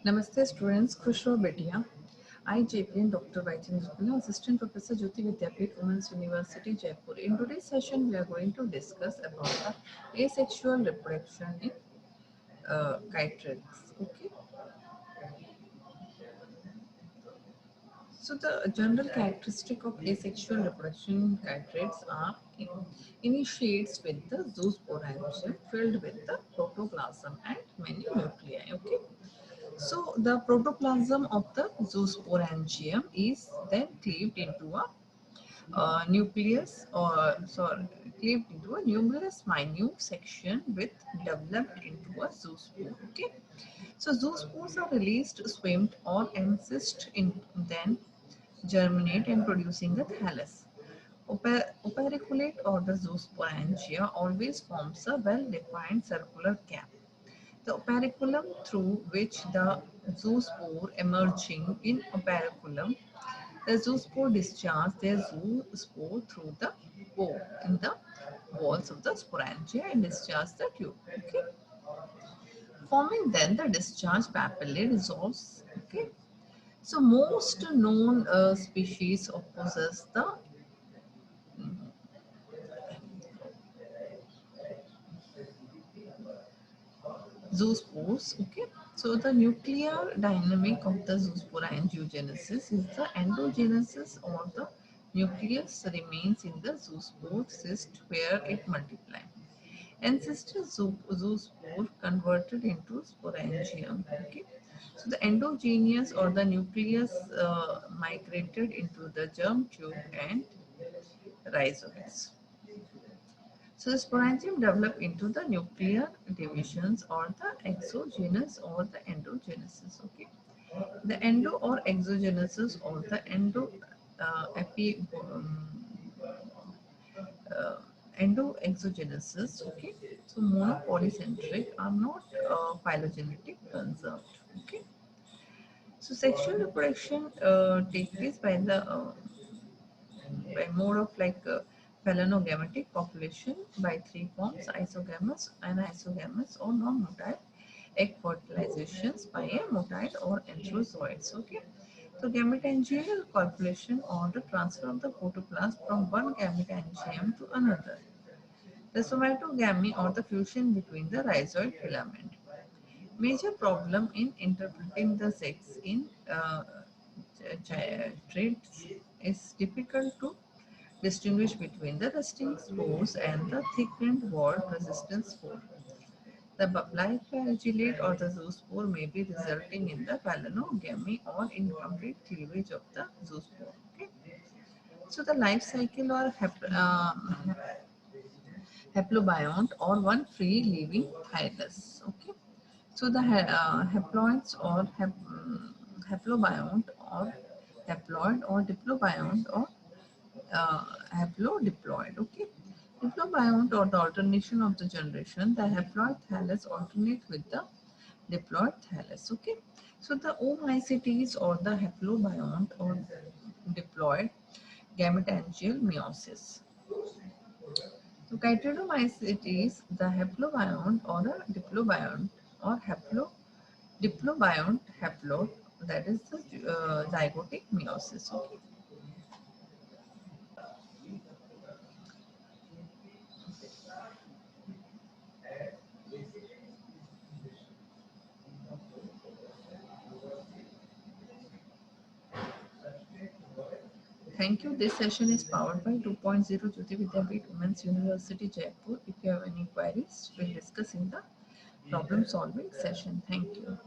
Namaste students, Khushro Betia. I, JPN Dr. Vaichandra, Assistant Professor Jyoti Vidyapeeth, Women's University, Jaipur. In today's session, we are going to discuss about the asexual reproduction in chytrids. Okay. So the general characteristic of asexual reproduction in chytrids are initiates with the zoosporangium filled with the protoplasm and many nuclei. Okay. So the protoplasm of the zoosporangium is then cleaved into a nucleus or sorry cleaved into a numerous minute section with developed into a zoospore. Okay, so zoospores are released, swimmed or encysted in, then germinate and producing the thallus. Operculate or the zoosporangia always forms a well-defined circular cap, the operculum through which the zoospore emerging in operculum, the zoospore discharge their zoospore through the pore in the walls of the sporangia and discharge the tube. Okay, forming then the discharge papillae resolves. Okay, so most known species of possess the zoospores. Okay, so the nuclear dynamic of the zoospore angiogenesis is the endogenesis, or the nucleus remains in the zoospore cyst where it multiplies. Ancestor zoospore converted into sporangium. Okay, so the endogenous or the nucleus migrated into the germ tube and rhizoids. So the sporangium develop into the nuclear divisions or the exogenous or the endogenesis. Okay, the endo or exogenesis or the endo epi uh, endoexogenesis. Okay, so monopolycentric are not phylogenetic conserved. Okay, so sexual reproduction take place by mode of phelanogametic population by three forms: isogamous, anisogamous, or non-motile egg fertilizations by a motile or enterozoites. Okay, so gametangial copulation or the transfer of the protoplasm from one gametangium to another. The somatogamy or the fusion between the rhizoid filament. Major problem in interpreting the sex in traits is difficult to distinguish between the resting spores and the thickened walled resistant spore. The biflagellate or the zoospore may be resulting in the phalanogamy or incomplete cleavage of the zoospore. Okay. So the life cycle or haplobiont or one free living thylus. Okay. So the haploids or haplobiont or haploid or diplobiont or haplodiploid. Okay. Diplobiont or the alternation of the generation, the haploid thallus alternate with the diploid thallus. Okay. So the omycetes or the haplobiont or diploid gametangial meiosis. So chytridomycetes, the haplobiont or a diplobiont or diplobiont haplod, that is the zygotic meiosis. Okay. Thank you. This session is powered by 2.0 Jyoti Vidyapeeth Women's University, Jaipur. If you have any queries, we'll discuss in the problem solving session. Thank you.